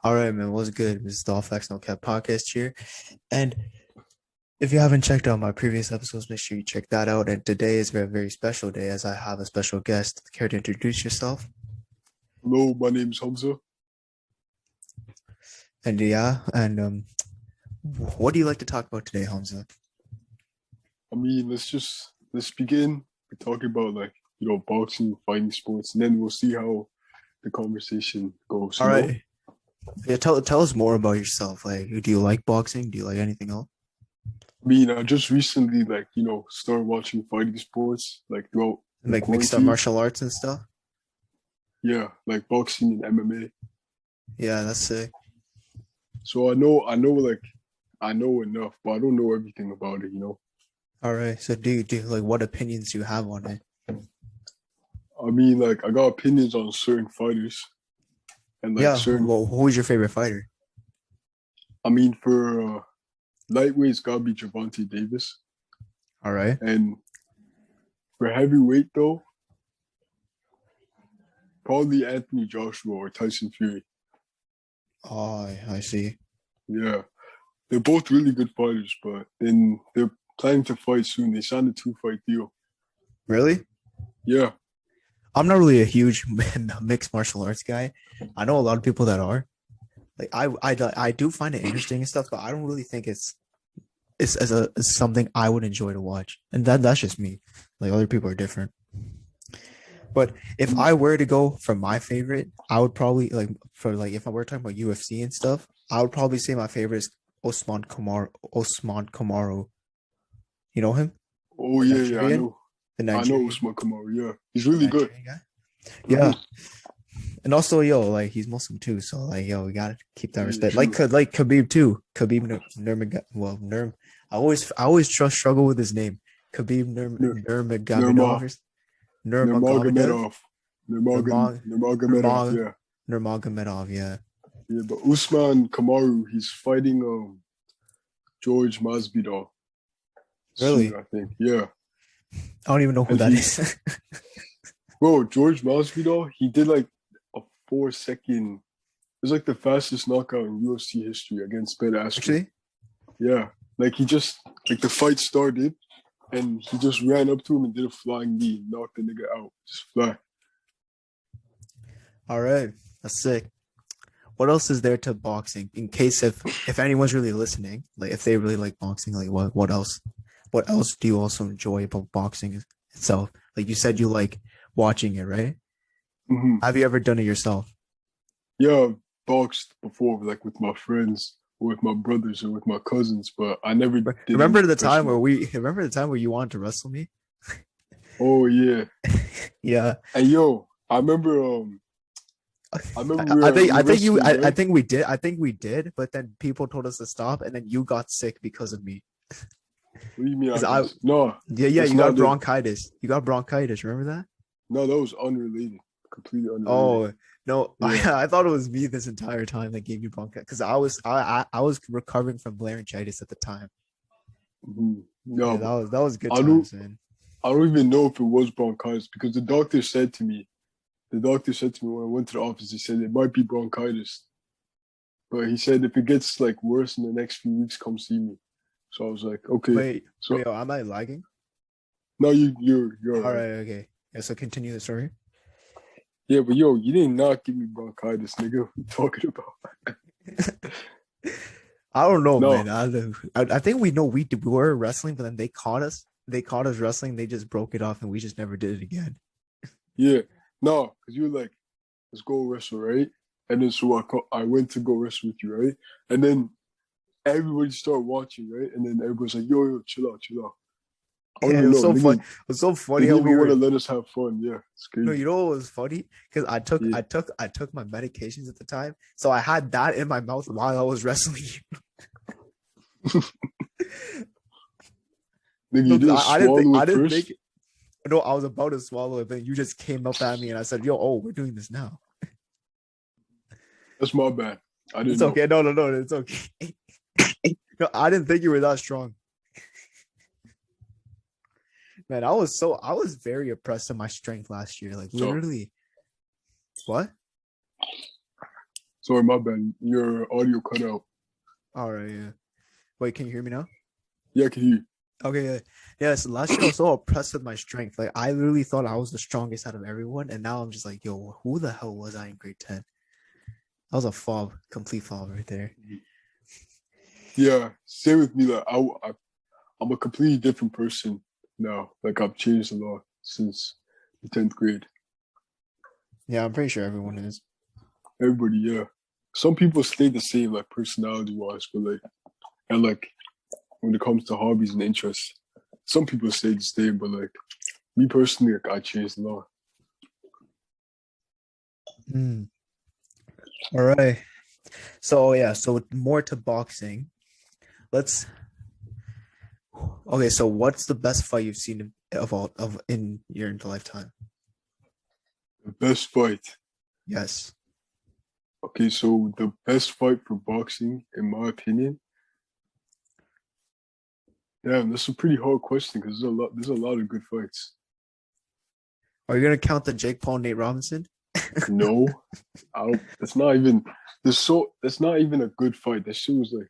All right, man. What's good? This is the All Facts No Cap podcast here. And if you haven't checked out my previous episodes, make sure you check that out. And today is a very, very special day as I have a special guest. Care to introduce yourself? Hello, my name's Hamza. And what do you like to talk about today, Hamza? Let's begin with talking about boxing, fighting sports, and then we'll see how the conversation goes. All right. Yeah, tell us more about yourself. Like, do you like boxing? Do you like anything else? I just recently started watching fighting sports throughout the Like mixed up quarantine. martial arts and stuff? Yeah, like boxing and MMA. Yeah, that's sick. So I know enough, but I don't know everything about it. All right. So do you like what opinions do you have on it? I got opinions on certain fighters and Well, who's your favorite fighter? For lightweight, it's gotta be Gervonta Davis. All right. And for heavyweight, though, probably Anthony Joshua or Tyson Fury. Oh, I see. Yeah. They're both really good fighters, but then they're planning to fight soon. They signed a 2-fight deal. Really? Yeah. I'm not really a huge mixed martial arts guy. I know a lot of people that are. Like I do find it interesting and stuff, but I don't really think it's as something I would enjoy to watch. And that's just me. Like other people are different. But if I were to go for my favorite, I would probably if I were talking about UFC and stuff, I would probably say my favorite is Osman Kamaru. You know him? Oh, yeah, I know. The I know Nigerian. Usman Kamaru, yeah. He's really good. Guy. Yeah. And also, like he's Muslim too, so we gotta keep that respect. True. Like Khabib too. Khabib Nurmagomedov. I always struggle with his name. Khabib Nurmagomedov. Nurmagomedov. Nurmagomedov, yeah. Nurmagomedov, yeah. Yeah, but Usman Kamaru, he's fighting George Masvidal. Really? Soon, I think, yeah. I don't even know who that is. Bro, George Masvidal, he did a 4-second. It was the fastest knockout in UFC history against Ben Askren. Actually? Yeah. The fight started and he just ran up to him and did a flying knee, knocked the nigga out. Just fly. All right. That's sick. What else is there to boxing? In case if anyone's really listening, like if they really like boxing, like what else? What else do you also enjoy about boxing itself? Like you said, you like watching it, right? Mm-hmm. Have you ever done it yourself? Yeah, I've boxed before, with my friends or with my brothers or with my cousins, but I never did. Remember the time where you wanted to wrestle me? Oh yeah, yeah. And yo, I remember. I think we did, but then people told us to stop, and then you got sick because of me. What do you mean? No. Yeah, you got bronchitis. You got bronchitis. Remember that? No, that was unrelated. Completely unrelated. Oh no, yeah. I thought it was me this entire time that gave you bronchitis because I was recovering from laryngitis at the time. Mm-hmm. No, yeah, that was good times, man. I don't even know if it was bronchitis because the doctor said to me when I went to the office, he said it might be bronchitis, but he said if it gets worse in the next few weeks, come see me. So I was like, okay. Wait, am I lagging? No, you're all right. Okay. Yeah, so continue the story. Yeah, but yo, you did not give me bronchitis, nigga. What are you talking about? I don't know, man. I think we were wrestling, but then they caught us. They caught us wrestling. They just broke it off, and we just never did it again. Yeah, no, because you were like, let's go wrestle, right? And then so I went to go wrestle with you, right? And then everybody started watching, right? And then everybody's like, yo, chill out. Yeah, it was so funny. It was so funny how we want to let us have fun. Yeah, it's crazy. No, you know what was funny? Because I took my medications at the time, so I had that in my mouth while I was wrestling you. I didn't think. No, I was about to swallow it, but you just came up at me and I said, we're doing this now. That's my bad. I didn't. It's okay. No, it's okay. No, I didn't think you were that strong. Man, I was very impressed with my strength last year. Like literally. What? Sorry, my bad. Your audio cut out. All right, yeah. Wait, can you hear me now? Yeah, I can hear you. Okay, yeah. Yes, last year I was so impressed with my strength. Like I literally thought I was the strongest out of everyone, and now I'm just like, yo, who the hell was I in grade 10? That was a fob, complete fob right there. Yeah, same with me. Like I'm a completely different person now. Like I've changed a lot since the 10th grade. Yeah, I'm pretty sure everyone is. Everybody, yeah. Some people stay the same, like personality wise, but like and like when it comes to hobbies and interests, some people stay the same. But like me personally, like I changed a lot. Mm. All right. So yeah, so more to boxing. Let's Okay, so what's the best fight you've seen of all of in your lifetime? The best fight. Yes. Okay, so the best fight for boxing, in my opinion, damn, that's a pretty hard question because there's a lot of good fights. Are you gonna count the Jake Paul Nate Robinson? No, I don't. That's not even. That's not even a good fight. That shit was like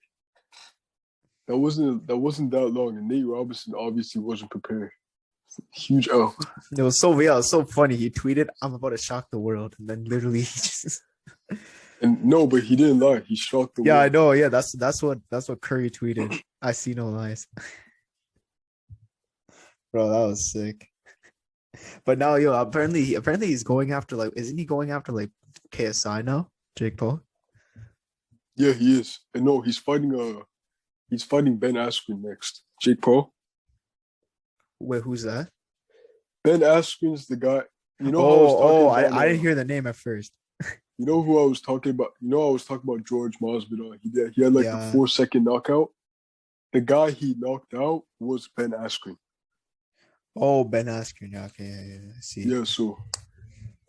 that wasn't that long, and Nate Robinson obviously wasn't prepared. Huge L. It was so funny. He tweeted, "I'm about to shock the world," and then literally, he just And no, but he didn't lie. He shocked the yeah, I world. know. Yeah, that's what Curry tweeted. I see no lies, bro. That was sick. But now, yo, apparently he's going after like, isn't he going after like KSI now? Jake Paul. Yeah, he is. And no, he's fighting Ben Askren next. Jake Paul. Wait, who's that? Ben Askren's the guy. You know how I was talking Oh, about I didn't hear the name at first. you know who I was talking about? You know I was talking about George Masvidal. He had like the Yeah. 4 second knockout. The guy he knocked out was Ben Askren. Oh, Ben Askren. Yeah, okay, yeah. I see. Yeah, so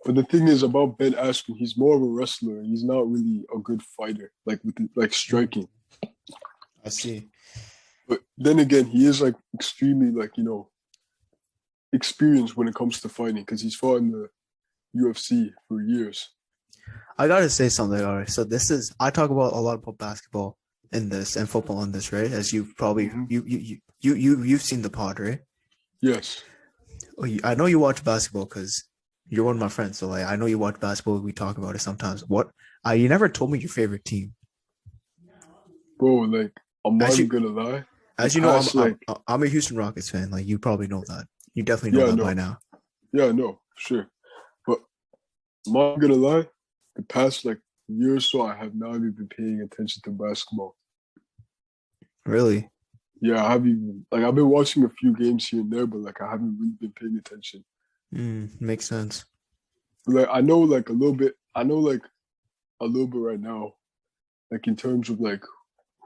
but the thing is about Ben Askren, he's more of a wrestler. He's not really a good fighter, like with like striking. I see. But then again, he is like extremely like experienced when it comes to fighting because he's fought in the UFC for years. I gotta say something. All right. So this is I talk about a lot about basketball in this and football in this, right? As you've probably Mm-hmm. you've seen the pod, right? Yes. Oh, I know you watch basketball because you're one of my friends. So like I know you watch basketball. We talk about it sometimes. What? You never told me your favorite team. Bro, like I'm not As even you gonna lie. The as you know, past like I'm a Houston Rockets fan. Like you probably know that. You definitely know yeah, that by no. now. Yeah, no, sure. But I'm not gonna lie, the past like year or so I have not even been paying attention to basketball. Really? Yeah, I haven't even like I've been watching a few games here and there, but like I haven't really been paying attention. Makes sense. But, like I know like a little bit I know like a little bit right now, like in terms of like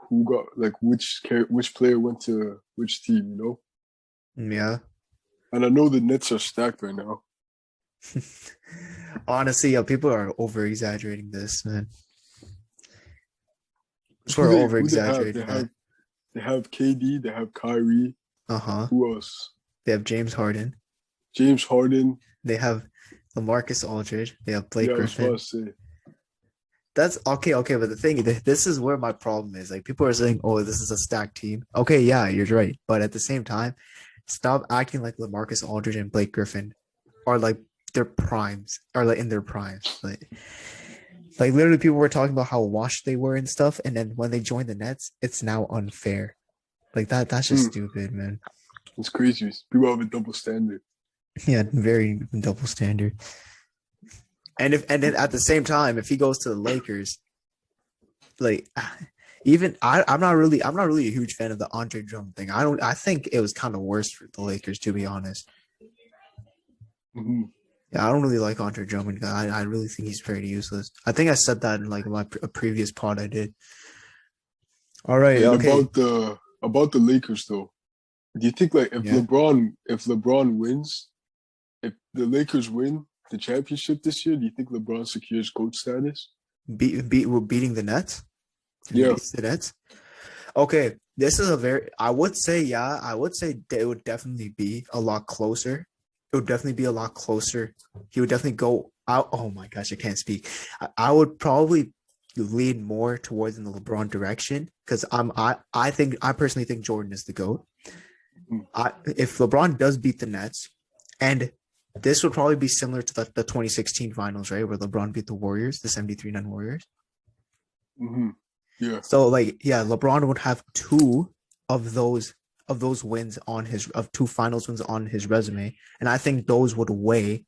who got like which player went to which team, you know? Yeah. And I know the Nets are stacked right now. Honestly, yeah, people are over exaggerating this, man. People Who are they over who they have? exaggerating that. They have KD, they have Kyrie. Uh-huh. Who else? They have James Harden. James Harden. They have LaMarcus Aldridge. They have Blake Yeah, I was about Griffin. to say. That's okay. But the thing, this is where my problem is. Like, people are saying, "Oh, this is a stacked team." Okay, yeah, you're right. But at the same time, stop acting like LaMarcus Aldridge and Blake Griffin are like their primes, are like in their primes. Like literally, people were talking about how washed they were and stuff, and then when they joined the Nets, it's now unfair. Like that. That's just Hmm, stupid, man. it's crazy. People have a double standard. Yeah, very double standard. And then at the same time, if he goes to the Lakers, like even I'm not really a huge fan of the Andre Drummond thing. I think it was kind of worse for the Lakers, to be honest. Mm-hmm. Yeah, I don't really like Andre Drummond. I really think he's pretty useless. I think I said that in like a previous pod I did. All right, And okay. about the Lakers though, do you think like Yeah. if LeBron wins, if the Lakers win the championship this year, do you think LeBron secures GOAT status? We're beating the Nets. If he Yeah. beats the Nets. Okay, this is a very. I would say, yeah. I would say it would definitely be a lot closer. It would definitely be a lot closer. He would definitely go out. Oh my gosh, I can't speak. I would probably lean more towards in the LeBron direction because I personally think Jordan is the GOAT. Mhm. If LeBron does beat the Nets, and this would probably be similar to the 2016 finals, right? Where LeBron beat the Warriors, the 73-9 Warriors. Mhm. Yeah. So like, yeah, LeBron would have two of those wins on his of two finals wins on his resume. And I think those would weigh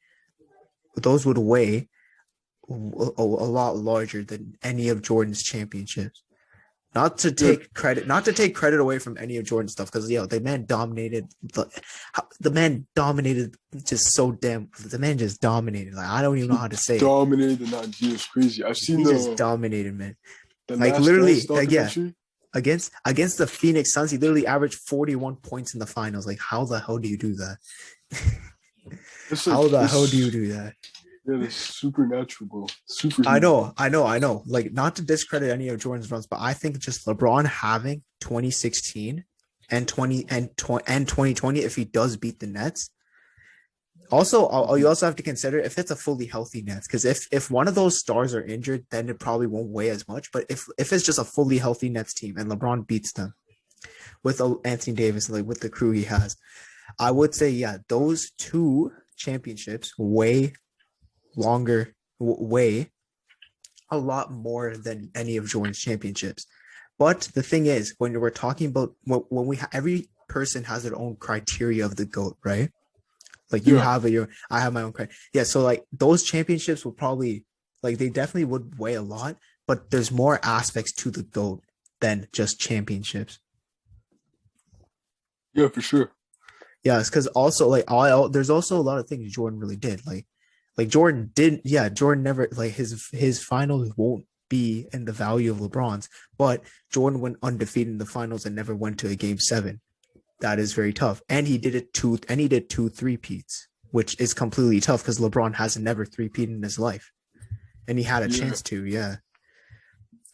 a lot larger than any of Jordan's championships. Yeah. Not to take credit away from any of Jordan's stuff, because the man dominated the man dominated just so damn. The man just dominated. Like I don't even know He how to say it. dominated that G. It's crazy. I've seen He just dominated, man. the Like Last Dance literally, yeah. documentary. Against the Phoenix Suns, he literally averaged 41 points in the finals. Like, how the hell do you do that? It's like How the hell do you it's do that? yeah, that's supernatural, bro. I Superhuman. know, I know, I know. Like, not to discredit any of Jordan's runs, but I think just LeBron having 2016 and 2020, if he does beat the Nets. Also, you also have to consider if it's a fully healthy Nets, because if one of those stars are injured, then it probably won't weigh as much. But if it's just a fully healthy Nets team and LeBron beats them with Anthony Davis, like with the crew he has, I would say, yeah, those two championships weigh a lot more than any of Jordan's championships. But the thing is, when we're talking about every person has their own criteria of the GOAT, right? Like you Yeah. have I have my own criteria. Yeah, so like those championships will probably like they definitely would weigh a lot, but there's more aspects to the GOAT than just championships. Yeah, for sure. Yeah, it's because also like there's also a lot of things Jordan really did. Like Jordan didn't. Yeah, Jordan never like his finals won't be in the value of LeBron's, but Jordan went undefeated in the finals and never went to a game seven. That is very tough, and he did two three-peats, which is completely tough because LeBron hasn't never three-peated in his life, and he had a Yeah. chance to. Yeah,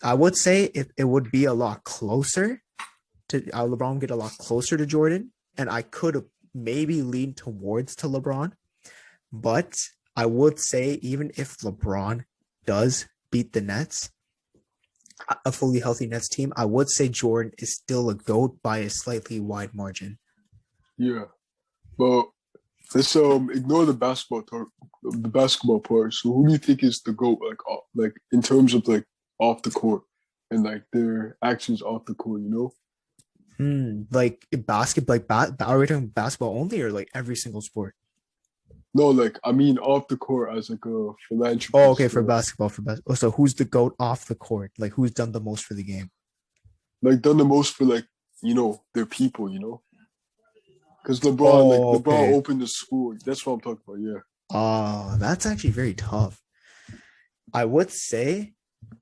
I would say it would be a lot closer to LeBron get a lot closer to Jordan, and I could maybe lean towards to LeBron, but I would say even if LeBron does beat the Nets, a fully healthy Nets team, I would say Jordan is still a GOAT by a slightly wide margin. Yeah. But let's ignore the basketball part. So who do you think is the GOAT like in terms of like off the court and like their actions off the court, you know? Like basketball, are we talking basketball only or like every single sport? No, like I mean off the court as like a Oh, okay, philanthropist for or basketball, So who's the GOAT off the court? Like who's done the most for the game? like done the most for like, their people, Because Oh, LeBron okay. opened the school. That's what I'm talking about. Yeah. That's actually very tough. I would say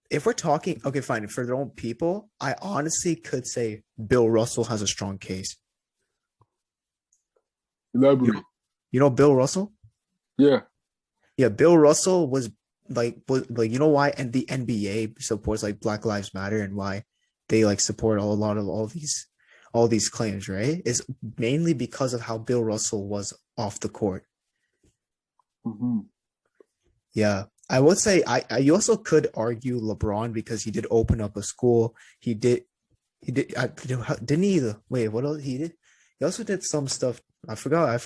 if we're talking, okay, fine, for their own people, I honestly could say Bill Russell has a strong case. You know, Elaborate. Bill Russell? Yeah. Yeah, Bill Russell was like you know why and the NBA supports like Black Lives Matter and why they like support a lot of all these claims, right? Is mainly because of how Bill Russell was off the court. Hmm. Yeah. I would say you also could argue LeBron because he did open up a school. Didn't he wait, what else he did? He also did some stuff. I forgot.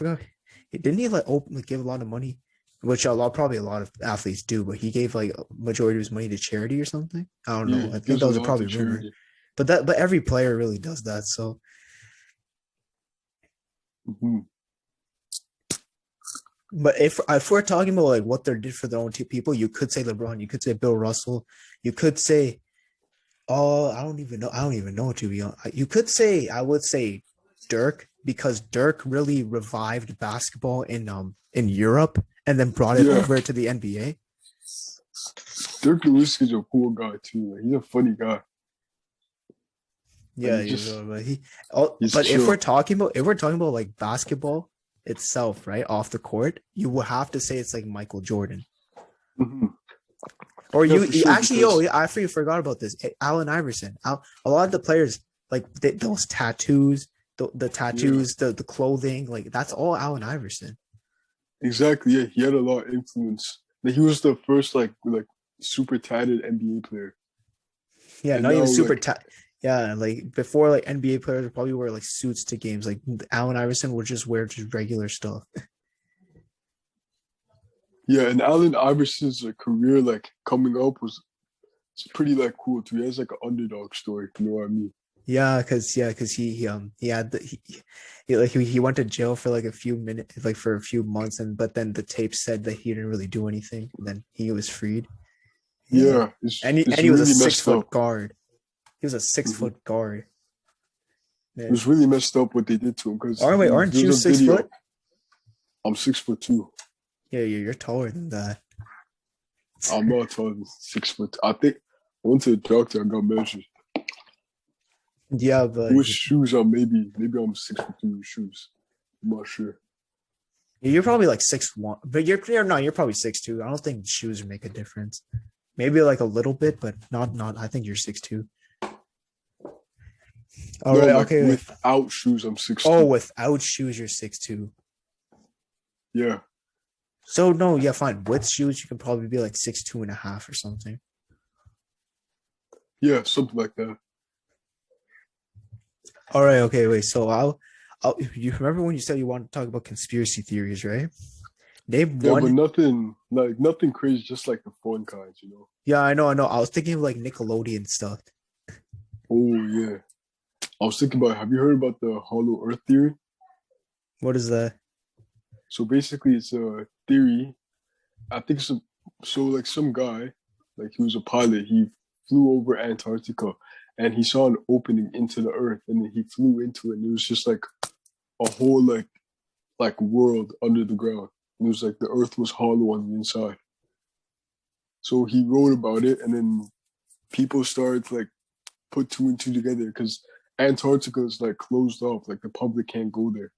Didn't he like give a lot of money? Which probably a lot of athletes do, but he gave like a majority of his money to charity or something. I don't Yeah. know. He I think gives that a was lot to probably rumor. charity. But every player really does that. So Hmm. but if we're talking about like what they did for their own two people, you could say LeBron, you could say Bill Russell, you could say I don't even know. I don't even know, to be honest. You could say I would say Dirk because Dirk really revived basketball in Europe and then brought it Yeah. over to the NBA. Dirk Nowitzki's a cool guy too. Like, he's a funny guy. Like Yeah, he's just he's but chill. if we're talking about like basketball itself, right, off the court, you will have to say it's like Michael Jordan. Hmm. Or Yeah, for you sure. actually, Because I forgot about this. Allen Iverson. A lot of the players like those tattoos, the yeah, tattoos, the clothing, like that's all Allen Iverson. exactly. Yeah, he had a lot of influence. Like he was the first like super tatted NBA player. Yeah, and not even now super like ta- yeah, like before like NBA players would probably wear like suits to games. Like Allen Iverson would just wear just regular stuff. yeah, and Allen Iverson's career like coming up was it's pretty like cool too. He has like an underdog story. You know what I mean? Yeah, because he had he went to jail for like a few minutes, like for a few months, and but then the tape said that he didn't really do anything, and then he was freed. Yeah, Yeah, and it's he was a really six messed foot up. guard. He was a six Mhm. foot guard. It Man, was really messed up what they did to him because aren't there's you a 6 foot? video. I'm 6'2". Yeah, you're taller than that. I'm not taller than 6 foot. I think I went to the doctor. I got measured. Yeah, but With shoes on, maybe I'm 6'2" with shoes. I'm not sure. you're probably like 6'1", but you're no, you're probably 6'2". I don't think shoes make a difference. Maybe like a little bit, but not. I think you're 6'2". All No, right, like okay. without shoes, I'm six Oh, two. without shoes, you're 6'2". Yeah, So no, yeah, fine. With shoes, you can probably be like 6'2.5" or something. yeah, something like that. All right, okay, wait. So I'll. You remember when you said you wanted to talk about conspiracy theories, right? Name Yeah, but one. nothing crazy, just like the fun kinds, you know. Yeah, I know. I was thinking of like Nickelodeon stuff. Oh yeah, I was thinking about. Have you heard about the Hollow Earth theory? What is that? So basically, it's a theory. I think so. Like some guy, like he was a pilot. He flew over Antarctica, and he saw an opening into the Earth, and then he flew into it, and it was just like a whole like world under the ground. And it was like the Earth was hollow on the inside. So he wrote about it, and then people started to like put two and two together because Antarctica is like closed off, like the public can't go there.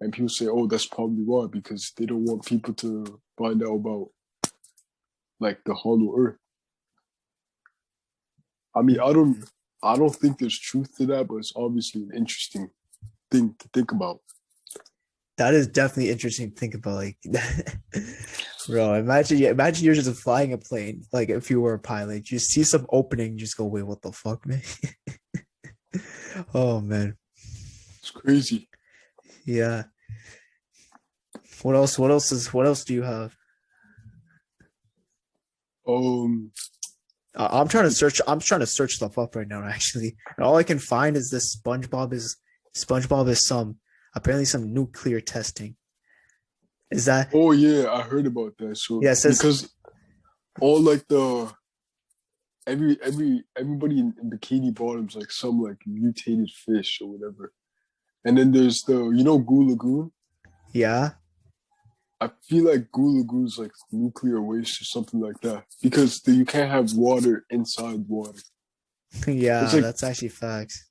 And people say, "Oh, that's probably why," because they don't want people to find out about like the hollow Earth. I mean, I don't think there's truth to that, but it's obviously an interesting thing to think about. That is definitely interesting to think about. Like, bro, imagine you're just flying a plane. Like, if you were a pilot, you see some opening, you just go, "Wait, what the fuck, man?" Oh man, It's crazy. yeah. What else do you have? Um, I'm trying to search. I'm trying to search stuff up right now, actually. And all I can find is this SpongeBob is some apparently some nuclear testing. Is that oh yeah, I heard about that. So yeah? It says because all like the everybody in Bikini Bottom's like some like mutated fish or whatever. And then there's the Goo Lagoon. yeah, I feel like Goo Lagoon's like nuclear waste or something like that because you can't have water inside water. It's yeah. like That's actually facts.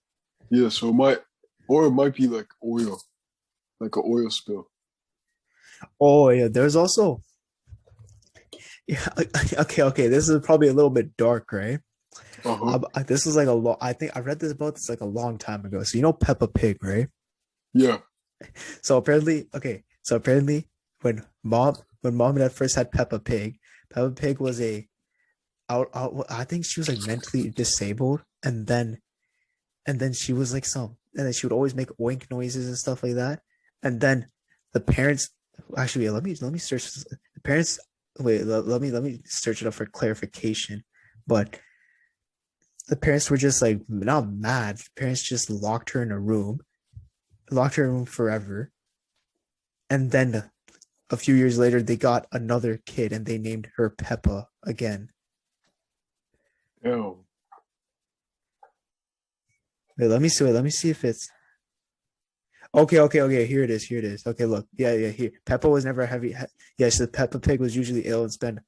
yeah, so it might be like oil, like an oil spill. Oh yeah, there's also yeah. Okay. This is probably a little bit dark, right? Uh huh. This is like a long. I think I read this about this like a long time ago. So you know Peppa Pig, right? Yeah. So apparently, when mom and dad first had Peppa Pig was I think she was like mentally disabled, and then she was like and then she would always make oink noises and stuff like that. And then the parents, actually, let me search this. The parents, wait, let me search it up for clarification. But the parents were just like not mad. The parents just locked her in a room forever. And then a few years later, they got another kid and they named her Peppa again. Ew. Wait, let me see. Wait, let me see if it's okay. Here it is. Okay, look. Yeah. Here, Peppa was never heavy. Yeah, so Peppa Pig was usually ill and spent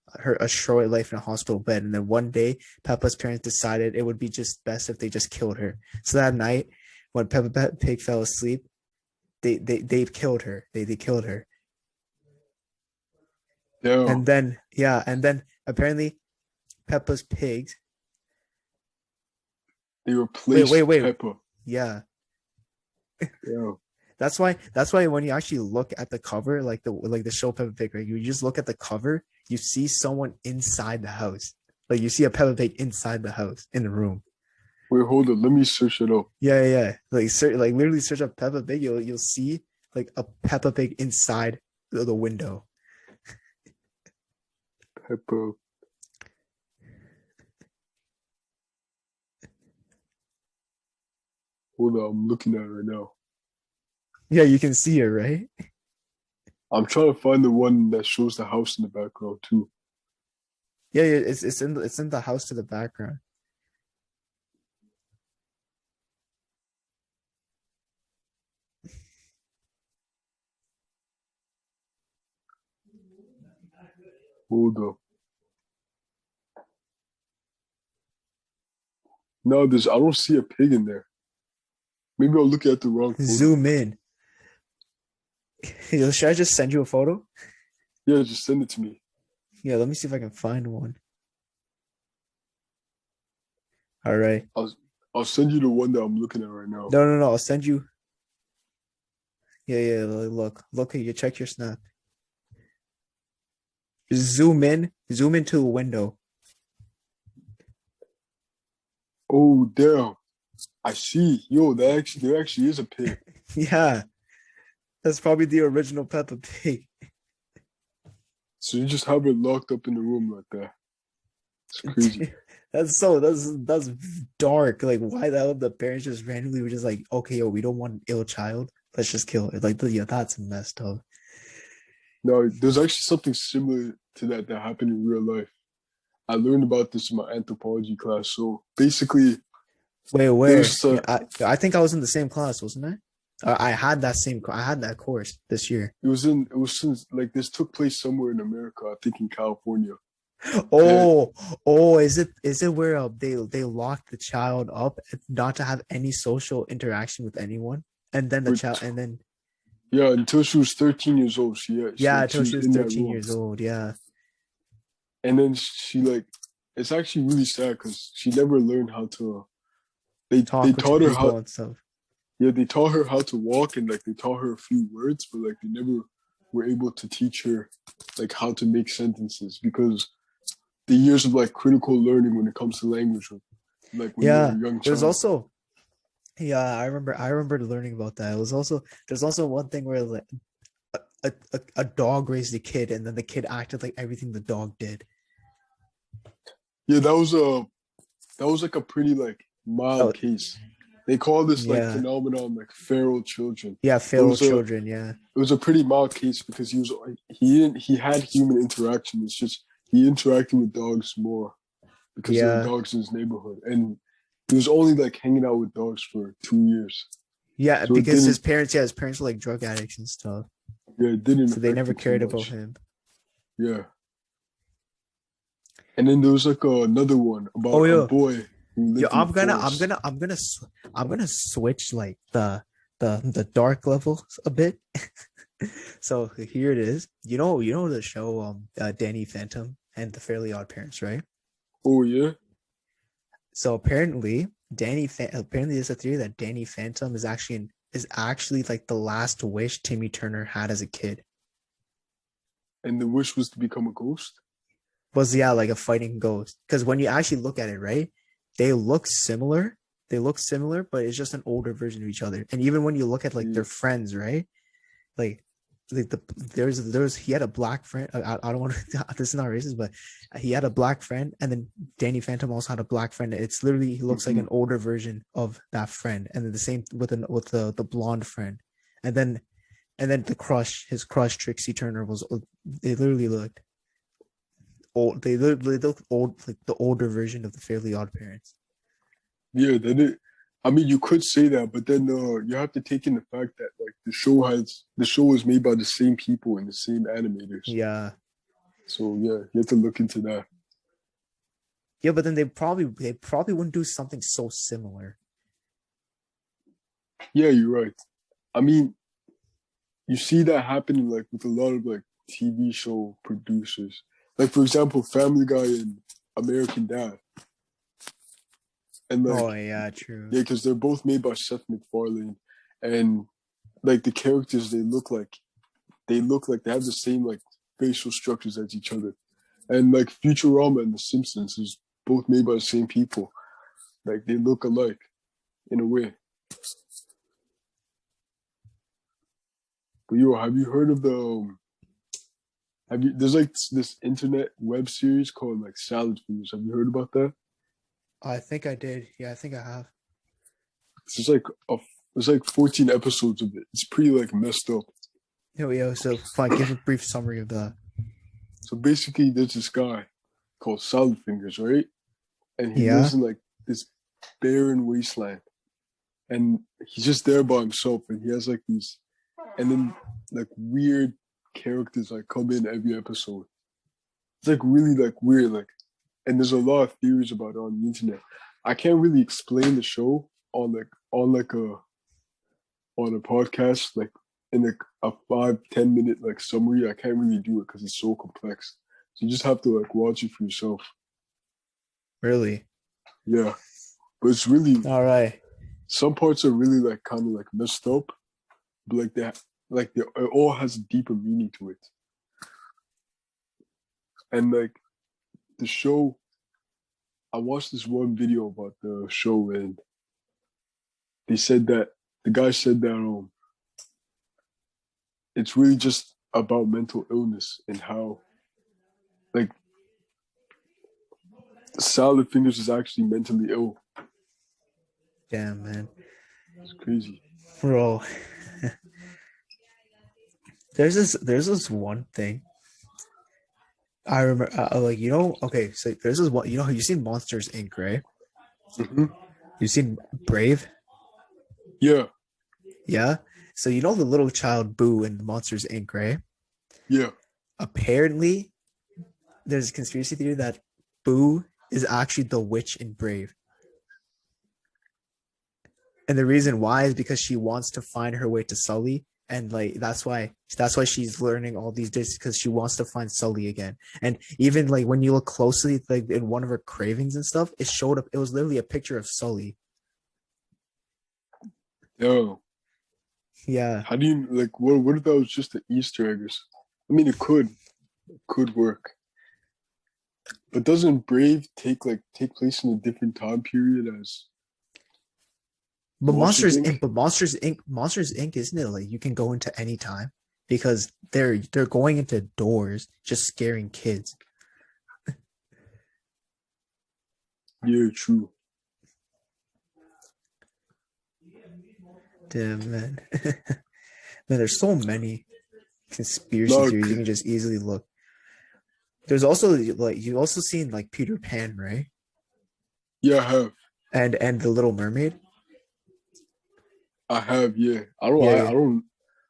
a short life in a hospital bed. And then one day, Peppa's parents decided it would be just best if they just killed her. So that night, when Peppa Pig fell asleep, they killed her. They killed her. Ew. And then apparently Peppa's pigs. They Wait, replaced wait. Peppa. Yeah. Ew. That's why when you actually look at the cover, like the show Peppa Pig, right? You just look at the cover, you see someone inside the house. Like you see a Peppa Pig inside the house in the room. Wait, hold on. Let me search it up. Yeah, yeah, yeah. Like literally search up Peppa Pig. You'll see like a Peppa Pig inside the window. Pepper. Hold on. I'm looking at it right now. Yeah, you can see it, right? I'm trying to find the one that shows the house in the background too. Yeah, yeah. It's in the house to the background. Hold up. No, there's. I don't see a pig in there. Maybe I'm looking at the wrong photo. Zoom in. Should I just send you a photo? Yeah, just send it to me. Yeah, let me see if I can find one. All right. I'll I'll send you the one that I'm looking at right now. No, no, no. I'll send you. Yeah, yeah. Look. You check your snap. Zoom in. Zoom into a window. Oh damn! I see. Yo, there actually is a pig. Yeah, that's probably the original Peppa Pig. So you just have it locked up in the room like that. It's crazy. That's dark. Like, why the hell the parents just randomly were just like, okay, yo, we don't want an ill child. Let's just kill it. Like, yeah, that's messed up. No, there's actually something similar to that happened in real life. I learned about this in my anthropology class. So basically, Wait, where? there's Yeah, a I think I was in the same class, wasn't I? I had that same. I had that course this year. it was since like this took place somewhere in America, I think in California. And Oh, oh, is it where they lock the child up not to have any social interaction with anyone, and then the for child, and then yeah, until she was 13 years old, yeah, like until she she was was in that 13 room, years old. Yeah, and then she like it's actually really sad because she never learned how to. They talk to taught her how people and stuff. yeah they taught her how to walk and like they taught her a few words, but like they never were able to teach her like how to make sentences because the years of like critical learning when it comes to language, like when you're Yeah, a young there's child. also yeah, I remember learning about that. It was also there's also one thing where like a dog raised a kid, and then the kid acted like everything the dog did. Yeah, that was like a pretty like mild Oh, case. They call this like yeah, phenomenon like feral children. yeah, But feral children. Yeah, it was a pretty mild case because he had human interaction. It's just he interacted with dogs more because there were yeah, dogs in his neighborhood, and he was only like hanging out with dogs for 2 years. yeah, So it because didn't his parents were like drug addicts and stuff, yeah it didn't so they affect never him too cared about much. him. Yeah, and then there was like another one about Oh a yeah, boy who yo, lived in the forest. I'm gonna switch like the dark levels a bit. So here it is. You know the show Danny Phantom and the Fairly Odd Parents, right? Oh yeah, So apparently apparently there's a theory that Danny Phantom is actually like the last wish Timmy Turner had as a kid. and the wish was to become a ghost. Was yeah, like a fighting ghost. Because when you actually look at it, right, they look similar. They look similar, but it's just an older version of each other. And even when you look at like Yeah. their friends, right? Like there's he had a black friend. I don't want to this is not racist, but he had a black friend, and then Danny Phantom also had a black friend. It's literally he looks like Hmm. an older version of that friend, and then the same with the blonde friend, and then his crush Trixie Turner was they literally looked old. They look old, like the older version of the Fairly Odd Parents. Yeah, then it. I mean, you could say that, but then you have to take in the fact that like the show was made by the same people and the same animators. Yeah, So yeah, you have to look into that. yeah, but then they probably wouldn't do something so similar. Yeah, you're right. I mean, you see that happening like with a lot of like TV show producers. Like for example, Family Guy and American Dad, and Oh like yeah, true. yeah, because they're both made by Seth MacFarlane, and like the characters they look like they have the same like facial structures as each other. And like Futurama and The Simpsons is both made by the same people. Like they look alike in a way. But yo, have you heard of the have you there's like this internet web series called like Salad Fingers. Have you heard about that? I think I did. Yeah, I think I have. It's just like a there's like 14 episodes of it. It's pretty like messed up. Yo, so fine. Give a brief summary of that. So basically there's this guy called Salad Fingers, right? And he Yeah. lives in like this barren wasteland. And he's just there by himself and he has like these and then like weird characters like come in every episode. It's like really like weird, like and there's a lot of theories about it on the internet. I can't really explain the show on a podcast, like in like a 5-10 minute like summary. I can't really do it because it's so complex. So you just have to like watch it for yourself. Really? Yeah. But it's really All right. some parts are really like kind of like messed up, but like that it all has a deeper meaning to it. And like the show, I watched this one video about the show and they said that the guy said that it's really just about mental illness and how like Salad Fingers is actually mentally ill. Damn, man. It's crazy. Bro. there's this one thing I remember, like, okay, so there's this one, you've seen Monsters Inc., right? Mm-hmm. You've seen Brave? Yeah, Yeah. So the little child Boo in Monsters Inc., right? yeah. Apparently, there's a conspiracy theory that Boo is actually the witch in Brave. And the reason why is because she wants to find her way to Sully. And like that's why she's learning all these dishes because she wants to find Sully again. And even like when you look closely, like in one of her cravings and stuff, it showed up. It was literally a picture of Sully. Yo, Yeah. how do you like? What if that was just an Easter egg? I mean, it could work. But doesn't Brave take place in a different time period as But Monsters Inc? Monsters Inc. Isn't it like you can go into any time because they're going into doors, just scaring kids. Yeah, true. Damn, man. Man, there's so many conspiracy No, theories you can just easily look. There's also like you've also seen like Peter Pan, right? yeah, I have. And the Little Mermaid. I have, yeah. Yeah, yeah.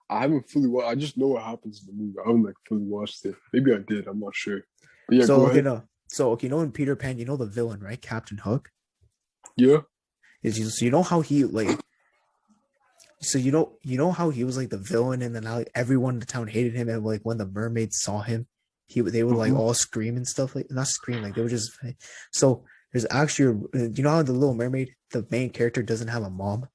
I haven't fully watched. I just know what happens in the movie. I haven't like fully watched it. Maybe I did. I'm not sure. But yeah, So go okay, ahead. no. So okay, in Peter Pan, the villain, right? Captain Hook. Yeah, So you know how he like. So you know how he was like the villain, and then how like, everyone in the town hated him, and like when the mermaids saw him, they would like mm-hmm. all scream and stuff, like not scream, like they would just. So there's actually, how the Little Mermaid, the main character doesn't have a mom.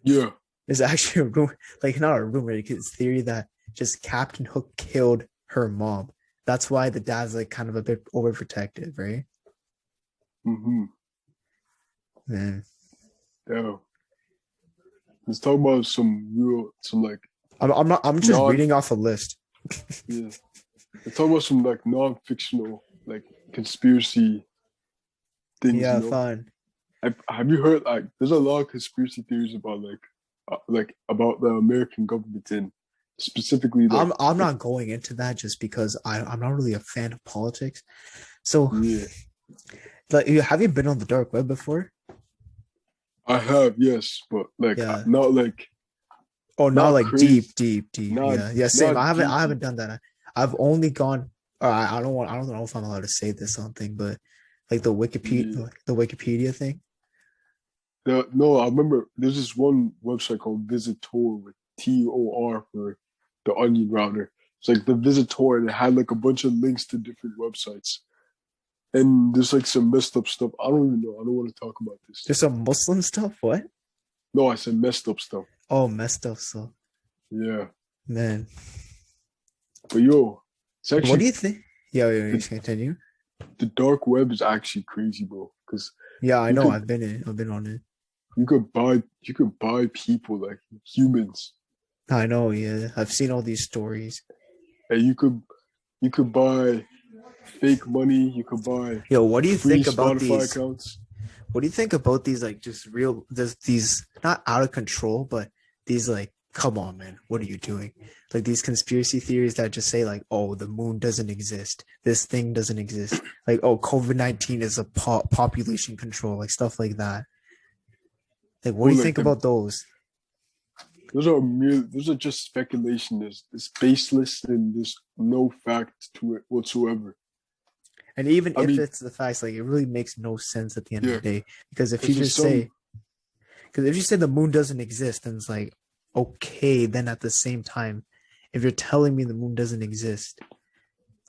Yeah. There's actually a rumor, like not a rumor, it's theory that just Captain Hook killed her mom. That's why the dad's like kind of a bit overprotective, right? Mm-hmm. Man. Yeah. Let's talk about some like. I'm just reading off a list. Yeah. Let's talk about some like non-fictional like conspiracy things. Yeah, fine. Have you heard like there's a lot of conspiracy theories about about the American government and specifically like I'm not going into that just because I'm not really a fan of politics. So yeah. Like, have you been on the dark web before? I have, yes, but like Yeah. not like not like crazy. deep. Not, Yeah, same. not I haven't done that. I've only gone. I don't know if I'm allowed to say this something, but like the Wikipedia thing. No, I remember there's this one website called Visitor with TOR for the onion router. It's like the Visitor, and it had like a bunch of links to different websites. And there's like some messed up stuff. I don't even know. I don't want to talk about this. There's some Muslim stuff. What? No, I said messed up stuff. Oh, messed up stuff. Yeah, man. But yo, it's actually. What do you think? Yeah, you continue. the dark web is actually crazy, bro. Because Yeah, I you know. could I've been on it. you could buy people like humans, I know. Yeah, I've seen all these stories. and you could buy fake money. You could buy Yo, what do you free think about Spotify these? accounts. What do you think about these like just real there's these not out of control, but these like come on man, what are you doing? Like these conspiracy theories that just say like, oh, the moon doesn't exist. This thing doesn't exist. Like, oh, COVID-19 is a population control, like stuff like that. Like what Or do you like think about those? those are just speculation. There's baseless and there's no fact to it whatsoever. And even I if mean, it's the facts, like it really makes no sense at the end of yeah, the day. Because if you because there's just say some because if you say the moon doesn't exist, then it's like, okay, then at the same time, if you're telling me the moon doesn't exist,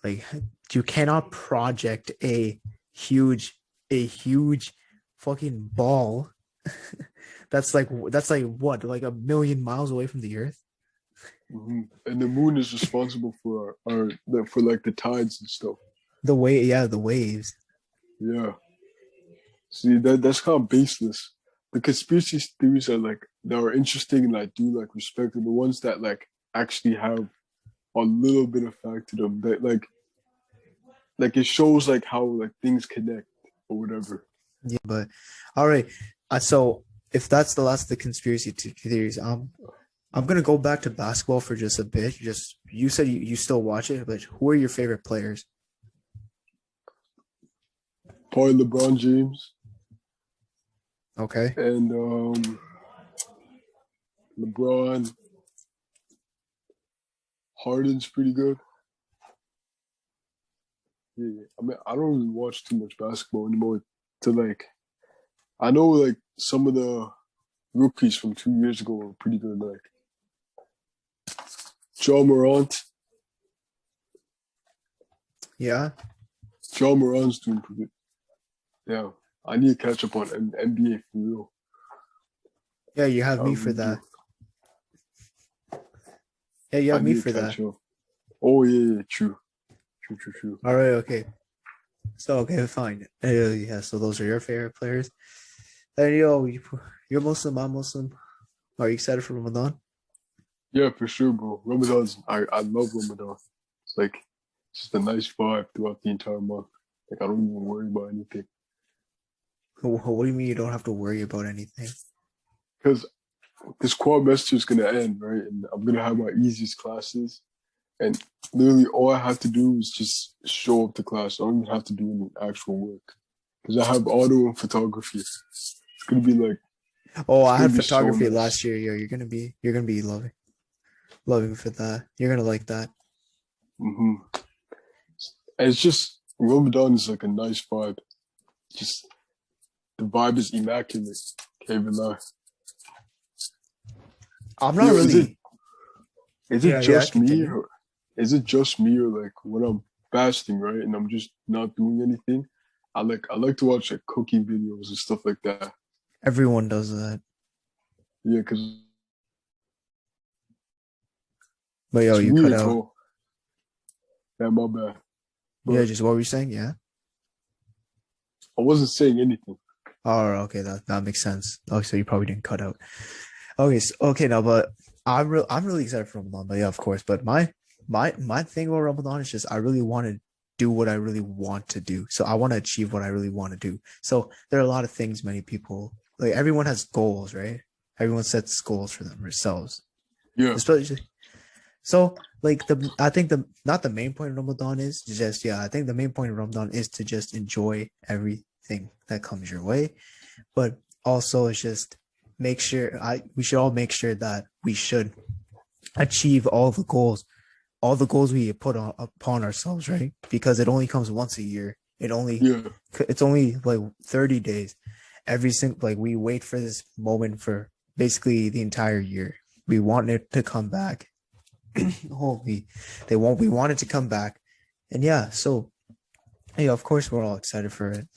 like you cannot project a huge fucking ball that's like what, like a million miles away from the earth. and the moon is responsible for for like the tides and stuff. The waves. Yeah. See that's kind of baseless. The conspiracy theories are like that are interesting and I do like respect are the ones that like actually have a little bit of fact to them. That like it shows like how like things connect or whatever. Yeah, but all right. So if that's the last of the conspiracy theories, I'm gonna go back to basketball for just a bit. Just you said you still watch it, but who are your favorite players? Probably LeBron James Okay. and LeBron Harden's pretty good. Yeah, I mean I don't really watch too much basketball anymore. To like I know like some of the rookies from 2 years ago were pretty good. Like John Morant, Yeah. John Morant's doing pretty good. Yeah, I need to catch up on NBA for real. Yeah, you have I me for really that. do. Yeah, you I have me need for to that. catch up. Oh yeah, true, true, true, true. All right, okay. So okay, fine. Yeah, so those are your favorite players. And you're Muslim, I'm Muslim. Are you excited for Ramadan? Yeah, for sure, bro. I love Ramadan. It's like just a nice vibe throughout the entire month. Like I don't even worry about anything What do you mean you don't have to worry about anything? because this quadmester is gonna end, right? And I'm gonna have my easiest classes, and literally all I have to do is just show up to class. I don't even have to do any actual work because I have auto and photography. It's gonna be like Oh, it's I gonna had be so photography nice. last year. Yeah, you're gonna be loving for that. You're gonna like that. hmm And it's just Ramadan is like a nice vibe. Just the vibe is immaculate. Can't even lie. I'm not Yo, is it really. is it Yeah, yeah. just me Continue. or is it just me or like when I'm fasting, right, and I'm just not doing anything, I like to watch like cooking videos and stuff like that. Everyone does that. Yeah, because But yo, it's you cut weird, out. bro. Yeah, my bad. Yeah, But just what were you saying? Yeah. I wasn't saying anything. Oh, okay. That makes sense. Oh, so you probably didn't cut out. Okay. Okay. Now, but I'm really excited for Ramadan. But yeah, of course. But my thing about Ramadan is just I really want to do what I really want to do. So I want to achieve what I really want to do. So there are a lot of things many people like. Everyone has goals, right? Everyone sets goals for themselves. Yeah, Especially so like I think the not the main point of Ramadan is just yeah, I think the main point of Ramadan is to just enjoy everything that comes your way. But also it's just make sure I we should all make sure that we should achieve all the goals we put on upon ourselves, right? Because it only comes once a year. yeah, It's only like 30 days. Every single like we wait for this moment for basically the entire year. We want it to come back. Holy, they won't. We want it to come back, and yeah. So yeah, of course we're all excited for it.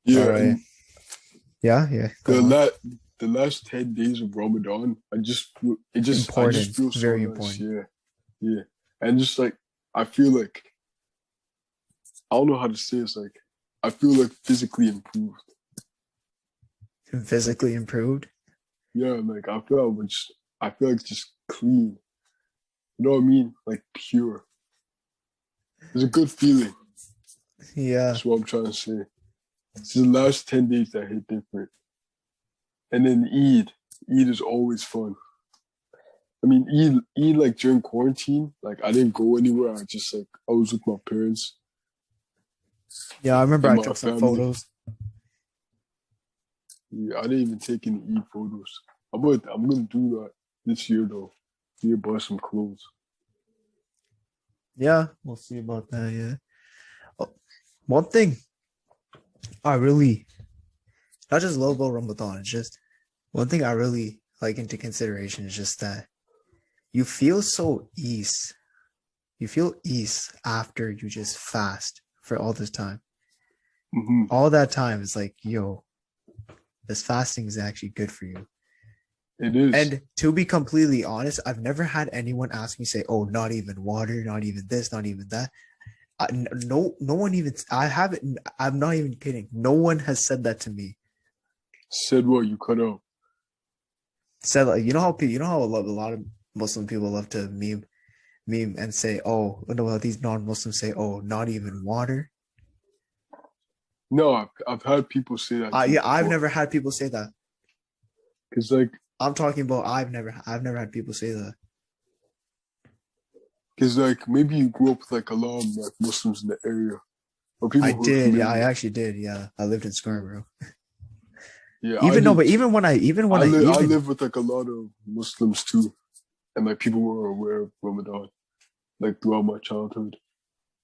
All yeah. right. And Yeah, yeah. Go the on. la- the last 10 days of Ramadan, I just Important. feel so Very nice. important. Yeah, yeah. And just like I feel like I don't know how to say it's like I feel like physically improved. Like Physically improved. yeah, like I feel like it's just clean. You know what I mean? Like pure. It's a good feeling. Yeah. That's what I'm trying to say. It's the last 10 days that hit different. And then Eid. Eid is always fun. I mean, Eid like during quarantine, like I didn't go anywhere. I was with my parents Yeah, I remember and I my took some family. photos. Yeah, I didn't even take any Eid photos. I'm gonna do that this year though. Need to buy some clothes. Yeah, we'll see about that. Yeah. Oh, one thing I really not just love about Ramadan, it's just one thing I really like into consideration is just that you feel so ease. You feel ease after you just fast for all this time. Hmm. All that time is like, yo, this fasting is actually good for you. It is. And to be completely honest, I've never had anyone ask me say, "Oh, not even water, not even this, not even that." No one even. I haven't. I'm not even kidding. No one has said that to me. Said what you cut out. Said like, you know how a lot of Muslim people love to meme and say, "Oh, no, these non-Muslims say, oh, not even water." No, I've had people say that to me Yeah, I've before. never had people say that. Cause like, I'm talking about I've never had people say that. cause like maybe you grew up with like a lot of like Muslims in the area or I people who are did, yeah, I familiar. actually did, yeah. I lived in Scarborough. Yeah, I Even no, did but too. I even live with like a lot of Muslims too, and like people were aware of Ramadan like throughout my childhood.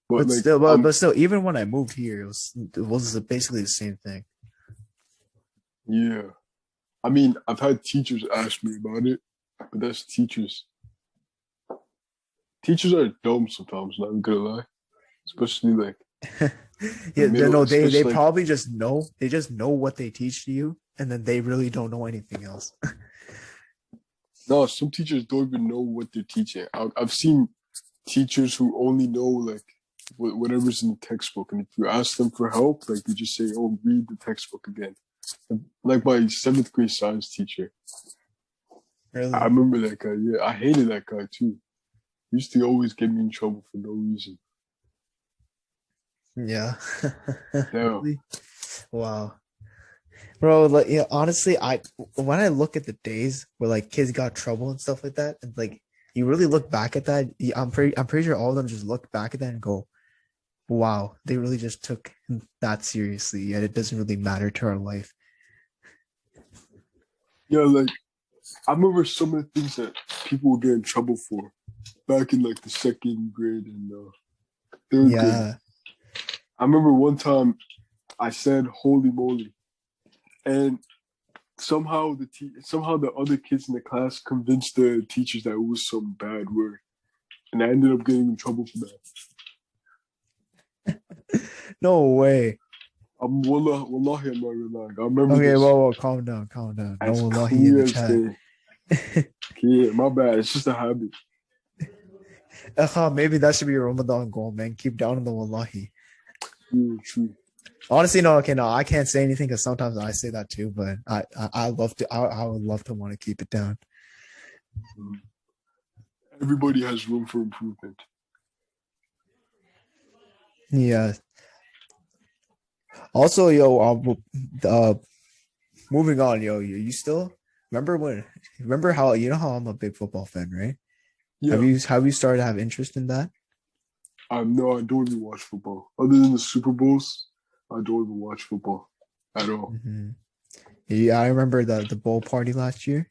But like but still, even when I moved here, it was basically the same thing. yeah, I mean I've had teachers ask me about it, but that's teachers. Teachers are dumb sometimes. Not gonna lie, especially like the Yeah, middle, no, they especially like probably just know. They just know what they teach to you, and then they really don't know anything else. no, some teachers don't even know what they're teaching. I've seen teachers who only know like whatever's in the textbook, and if you ask them for help, like you just say, "Oh, read the textbook again." And, like my seventh grade science teacher, I Really? remember that guy. Yeah, I hated that guy too. He used to always get me in trouble for no reason. Yeah. Damn. Really? Wow. Bro, like yeah, honestly, I when I look at the days where like kids got trouble and stuff like that, and like you really look back at that, I'm pretty sure all of them just look back at that and go, "Wow, they really just took that seriously." Yet it doesn't really matter to our life. Yeah, like I remember some of the things that people would get in trouble for back in like the second grade and third grade. Yeah. I remember one time I said "Holy moly," and somehow the other kids in the class convinced the teachers that it was some bad word, and I ended up getting in trouble for that. No way. Wallahi, I'm not gonna lie. I remember Okay, this whoa, calm down, calm down. No as wallahi in the clear as chat. day. Yeah, my bad. It's just a habit. Maybe that should be your Ramadan goal, man. Keep down on the wallahi. True, true. Honestly, no, okay, no, I can't say anything because sometimes I say that too, but I love to, I would love to want to keep it down. Everybody has room for improvement. Yeah. Also, yo, moving on, yo, you still remember how you know how I'm a big football fan, right? Yeah, Have you started to have interest in that? I don't even watch football. Other than the Super Bowls, I don't even watch football at all. Hmm. Yeah, I remember the bowl party last year.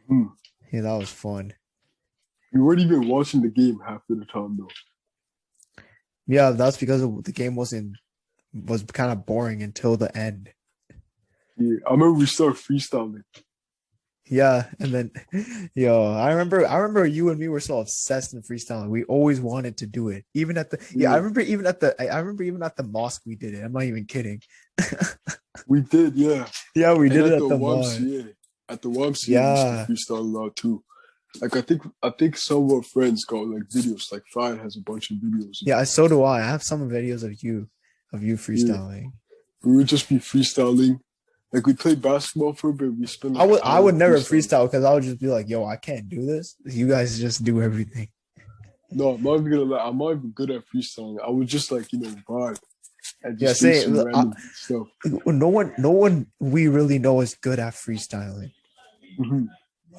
Hmm. Yeah, that was fun. We weren't even watching the game half of the time though. Yeah, that's because the game was kind of boring until the end. Yeah, I remember we started freestyling. Yeah, and then, I remember you and me were so obsessed in freestyling. We always wanted to do it. Even at the, yeah, Yeah, I remember even at the mosque we did it. I'm not even kidding. we did. Yeah, Yeah, we and did it at the mosque. At the YMCA, we used to Yeah, freestyle a lot too. Like I think some of our friends got like videos. Like Fine has a bunch of videos. Yeah, so do I. I have some videos of you Yeah, freestyling. we would just be freestyling. Like we play basketball for a bit. We spend I like would an I hour would never freestyling. freestyle because I would just be like, yo, I can't do this. You guys just do everything. No, I'm not even gonna lie. I'm not even good at freestyling. I would just like vibe and Yeah, just say say some random stuff. no one we really know is good at freestyling. Mhm.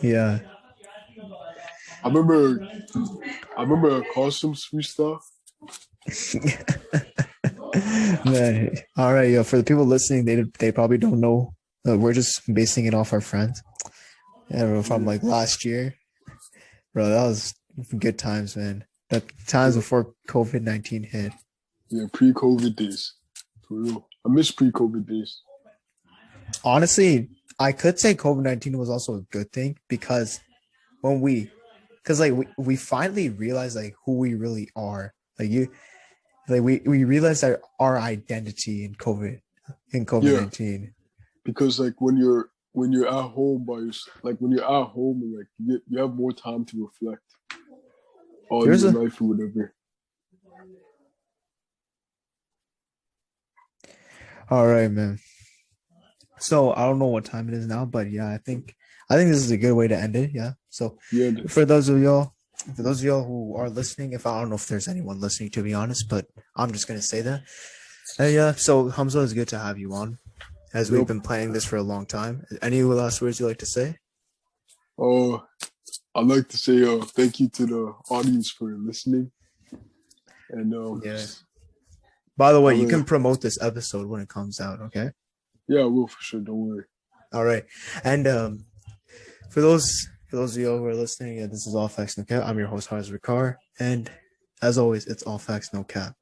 Yeah. I remember I remember a costumes freestyle. Man, all right, yo. For the people listening, they probably don't know. We're just basing it off our friends. Yeah, bro, from Yeah, like last year, bro. That was good times, man. The times yeah, before COVID-19 hit. yeah. Pre-COVID days, for real. I miss pre-COVID days. Honestly, I could say COVID-19 was also a good thing because when because like we finally realized like who we really are. We realized our identity in Yeah, COVID-19. because like when you're at home by yourself, like when you're at home and like you have more time to reflect on There's your a life or whatever. All right, man. So I don't know what time it is now, but yeah, I think this is a good way to end it. Yeah. So Yeah, for those of y'all, for those of y'all who are listening, if I don't know if there's anyone listening to be honest, but I'm just gonna say that. Yeah. So Hamza, it's good to have you on, as we've yep. been planning this for a long time. Any last words you like to say? Uh, I'd like to say thank you to the audience for listening, and Yeah. By the way, I'm you gonna can promote this episode when it comes out. Okay. yeah, I will for sure. Don't worry. All right. And for those of you who are listening, yeah, this is All Facts No Cap. I'm your host, Harz Ricard, and as always, it's All Facts No Cap.